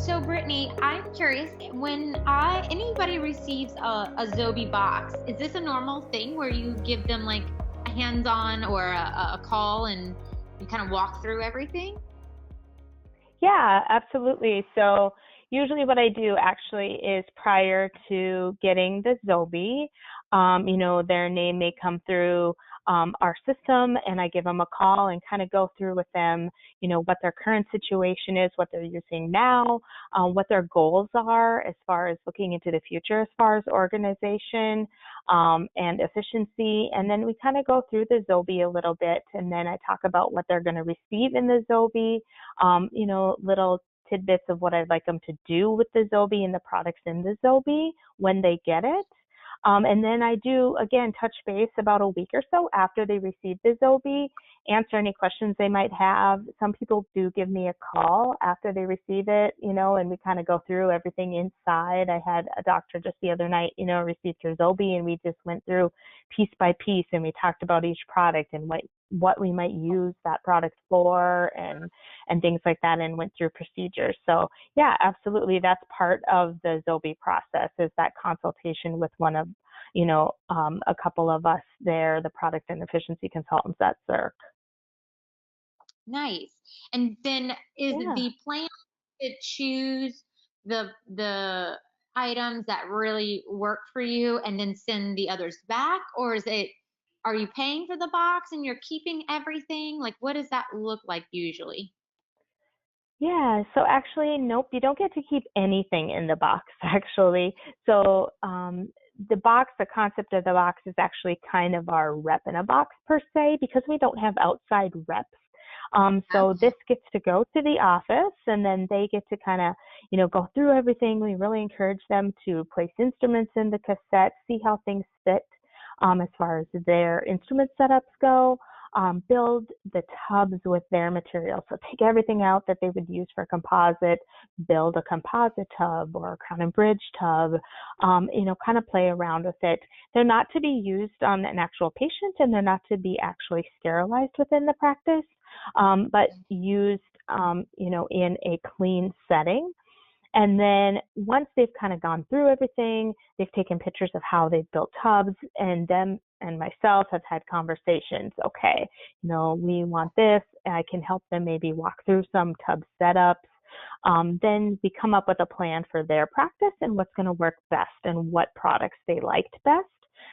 So Brittany, I'm curious, when anybody receives a ZOBE box, is this a normal thing where you give them like a hands-on or a call and you kind of walk through everything? Yeah, absolutely. So usually what I do actually is prior to getting the ZOBE, their name may come through our system and I give them a call and kind of go through with them, what their current situation is, what they're using now, what their goals are as far as looking into the future, as far as organization and efficiency. And then we kind of go through the ZOBE a little bit, and then I talk about what they're going to receive in the ZOBE, little tidbits of what I'd like them to do with the ZOBE and the products in the ZOBE when they get it. And then I do, again, touch base about a week or so after they receive the ZOBE, answer any questions they might have. Some people do give me a call after they receive it, and we kind of go through everything inside. I had a doctor just the other night, received her ZOBE, and we just went through piece by piece, and we talked about each product and what we might use that product for and things like that, and went through procedures. So yeah, absolutely. That's part of the ZOBE process, is that consultation with one of, a couple of us there, the product and efficiency consultants at Zirc. Nice. And then is Yeah. the plan to choose the items that really work for you and then send the others back? Or are you paying for the box and you're keeping everything? Like, what does that look like usually? Yeah, so actually, nope, you don't get to keep anything in the box, actually. So the box, the concept of the box is actually kind of our rep in a box per se, because we don't have outside reps. So this gets to go to the office, and then they get to kind of, go through everything. We really encourage them to place instruments in the cassette, see how things fit as far as their instrument setups go. Build the tubs with their material. So take everything out that they would use for composite, build a composite tub or a crown and bridge tub, kind of play around with it. They're not to be used on an actual patient, and they're not to be actually sterilized within the practice, but used, in a clean setting. And then once they've kind of gone through everything, they've taken pictures of how they've built tubs, and them and myself have had conversations. Okay, we want this. I can help them maybe walk through some tub setups. Then we come up with a plan for their practice and what's going to work best and what products they liked best.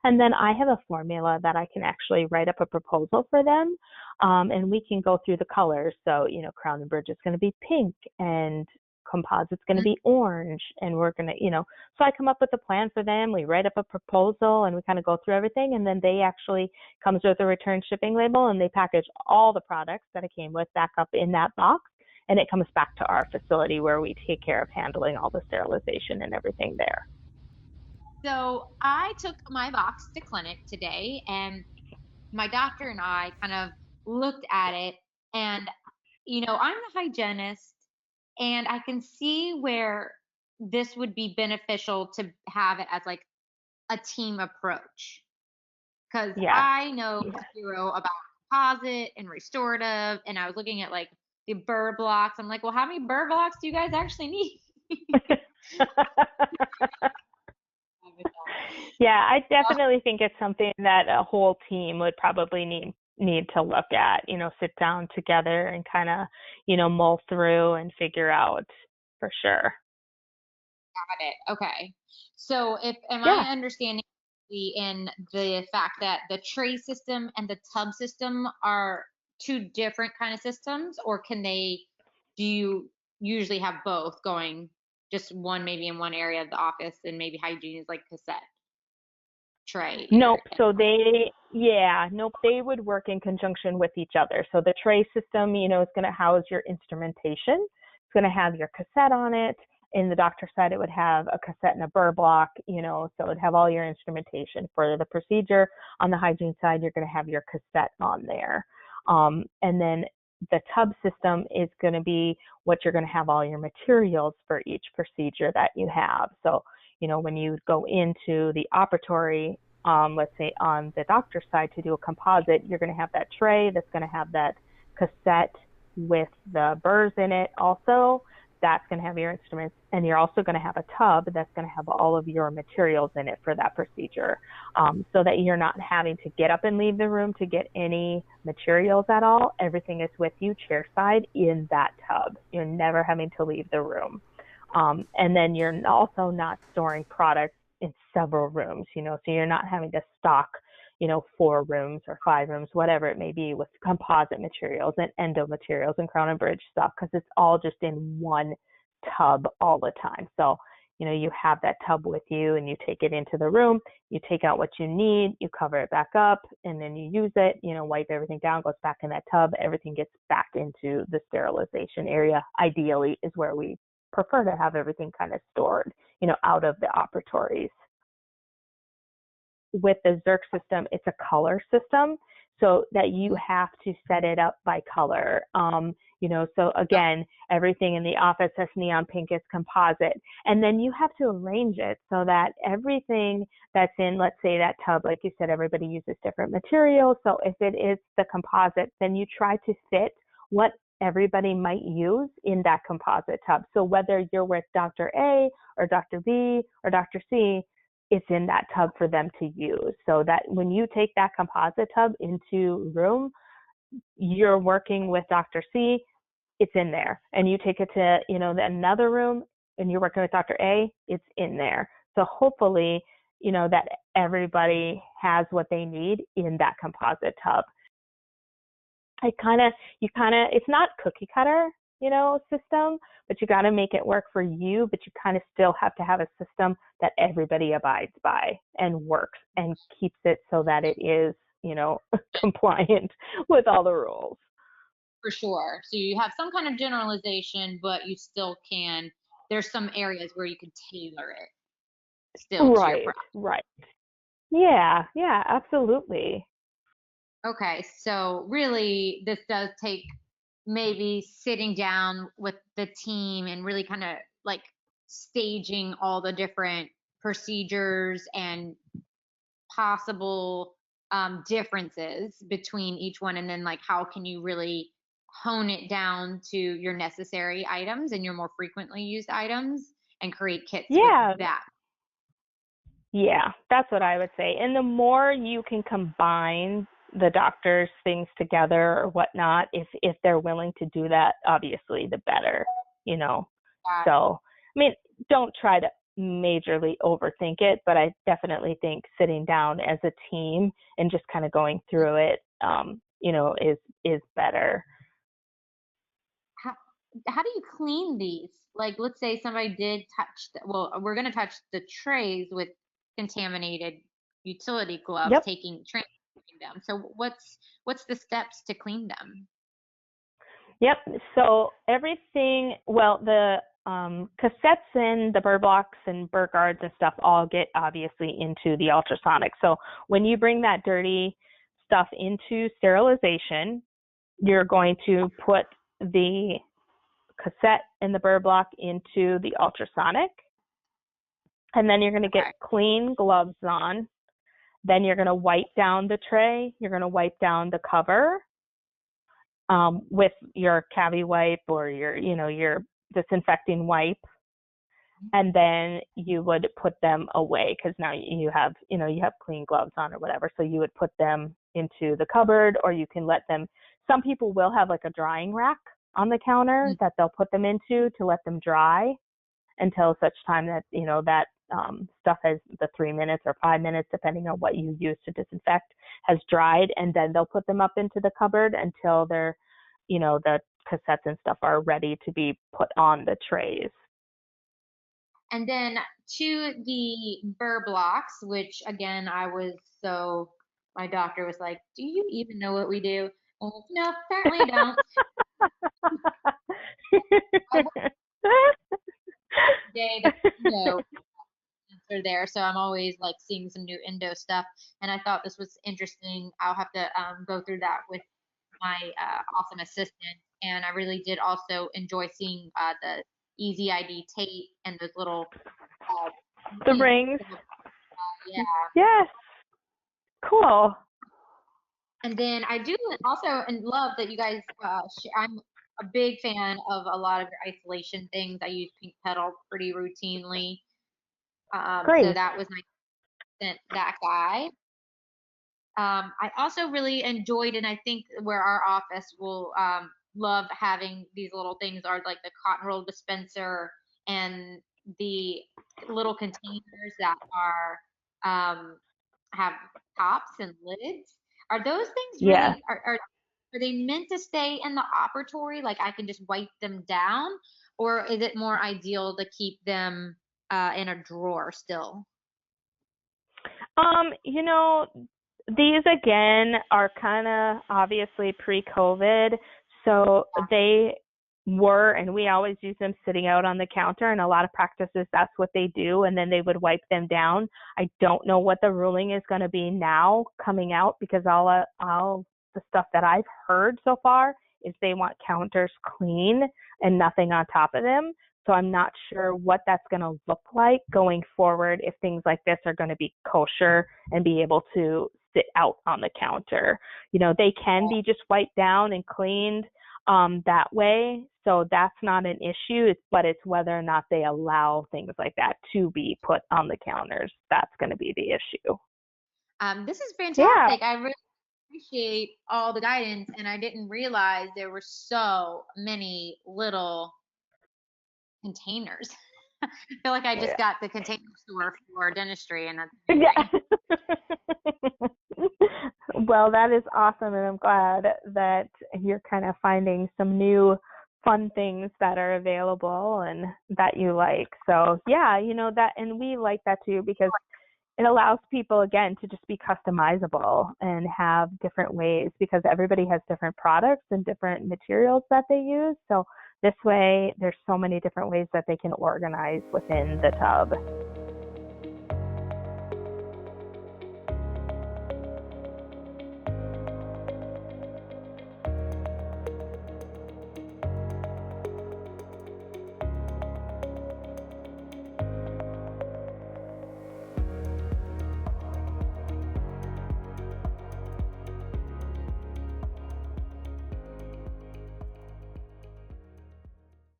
And then I have a formula that I can actually write up a proposal for them, and we can go through the colors. So, crown and bridge is going to be pink, and composite's going to be orange, and we're going to, so I come up with a plan for them. We write up a proposal, and we kind of go through everything, and then they actually comes with a return shipping label, and they package all the products that it came with back up in that box, and it comes back to our facility where we take care of handling all the sterilization and everything there. So I took my box to clinic today, and my doctor and I kind of looked at it, and I'm a hygienist, and I can see where this would be beneficial to have it as like a team approach, because Yeah. I know Yeah. zero about composite and restorative, and I was looking at like the burr blocks. I'm like, well, how many burr blocks do you guys actually need? Yeah, I definitely think it's something that a whole team would probably need to look at, sit down together and kind of, mull through and figure out for sure. Got it. Okay. So if am Yeah. I understanding in the fact that the tray system and the tub system are two different kind of systems, or do you usually have both going, just one maybe in one area of the office and maybe hygiene is like cassette tray Nope. area? Nope. They would work in conjunction with each other. So the tray system, is going to house your instrumentation. It's going to have your cassette on it. In the doctor side, it would have a cassette and a burr block, so it would have all your instrumentation for the procedure. On the hygiene side, you're going to have your cassette on there. And then the tub system is going to be what you're going to have all your materials for each procedure that you have. So, when you go into the operatory, let's say on the doctor's side to do a composite, you're going to have that tray that's going to have that cassette with the burrs in it also. that's going to have your instruments, and you're also going to have a tub that's going to have all of your materials in it for that procedure, so that you're not having to get up and leave the room to get any materials at all. Everything is with you chairside in that tub. You're never having to leave the room. And then you're also not storing products in several rooms, so you're not having to stock 4 rooms or 5 rooms, whatever it may be, with composite materials and endo materials and crown and bridge stuff, because it's all just in one tub all the time. So, you have that tub with you, and you take it into the room, you take out what you need, you cover it back up, and then you use it, wipe everything down, goes back in that tub, everything gets back into the sterilization area. Ideally is where we prefer to have everything kind of stored, out of the operatories. With the Zirc system, it's a color system, so that you have to set it up by color. So again, everything in the office has neon pink, it's composite. And then you have to arrange it so that everything that's in, let's say, that tub, like you said, everybody uses different materials. So if it is the composite, then you try to fit what everybody might use in that composite tub. So whether you're with Dr. A or Dr. B or Dr. C, it's in that tub for them to use, so that when you take that composite tub into room, you're working with Dr. C, it's in there. And you take it to, another room and you're working with Dr. A, it's in there. So hopefully, that everybody has what they need in that composite tub. It's not cookie cutter, system, but you got to make it work for you, but you kind of still have to have a system that everybody abides by and works and keeps it so that it is, compliant with all the rules. For sure. So you have some kind of generalization, but you still can, there's some areas where you can tailor it still to your Right, product. right. Yeah, absolutely. Okay, so really this does take maybe sitting down with the team and really kind of like staging all the different procedures and possible differences between each one, and then like how can you really hone it down to your necessary items and your more frequently used items and create kits with Yeah, that. yeah, that's what I would say. And the more you can combine the doctor's things together or whatnot, if they're willing to do that, obviously the better, you know. Uh, So, I mean, don't try to majorly overthink it, but I definitely think sitting down as a team and just kind of going through it, is better. how, how do you clean these? Like, let's say somebody did touch, well, we're going to touch the trays with contaminated utility gloves, Yep. transferring them. So what's the steps to clean them? Yep. So everything, well, the cassettes and the burr blocks and burr guards and stuff all get obviously into the ultrasonic. So when you bring that dirty stuff into sterilization, you're going to put the cassette and the burr block into the ultrasonic, and then you're going to get Okay. clean gloves on. Then you're going to wipe down the tray. You're going to wipe down the cover with your cavi wipe or your disinfecting wipe, and then you would put them away because now you have clean gloves on or whatever. So you would put them into the cupboard, or you can let them. Some people will have like a drying rack on the counter that they'll put them into to let them dry until such time that that stuff has the 3 minutes or 5 minutes, depending on what you use to disinfect, has dried, and then they'll put them up into the cupboard until they're, the cassettes and stuff are ready to be put on the trays. And then to the burr blocks, which again, my doctor was like, "Do you even know what we do?" I'm like, no, apparently I don't. I work every day that's are there, so I'm always like seeing some new endo stuff. And I thought this was interesting. I'll have to go through that with my awesome assistant. And I really did also enjoy seeing the Easy ID tape and those little uh, The rings. rings. Yeah. Yes. Cool. And then I do also and love that you guys. I'm a big fan of a lot of your isolation things. I use pink petal pretty routinely. So Great. that was my scent, that guy. I also really enjoyed, and I think where our office will love having these little things are like the cotton roll dispenser and the little containers that are have tops and lids. Are those things Yeah. really are they meant to stay in the operatory? Like I can just wipe them down, or is it more ideal to keep them in a drawer still? You know, these again are kind of obviously pre-COVID, so they were, and we always use them sitting out on the counter, and a lot of practices that's what they do, and then they would wipe them down. I don't know what the ruling is going to be now coming out because all the stuff that I've heard so far is they want counters clean and nothing on top of them. So I'm not sure what that's going to look like going forward if things like this are going to be kosher and be able to sit out on the counter. They can be just wiped down and cleaned that way. So that's not an issue, but it's whether or not they allow things like that to be put on the counters. That's going to be the issue. This is Yeah. fantastic. I really appreciate all the guidance, and I didn't realize there were so many little containers. I feel like I just got the container store for dentistry, and that's amazing. Yeah. Well, that is awesome, and I'm glad that you're kind of finding some new fun things that are available and that you like. So, yeah, that, and we like that too because it allows people again to just be customizable and have different ways because everybody has different products and different materials that they use. So this way, there's so many different ways that they can organize within the tub.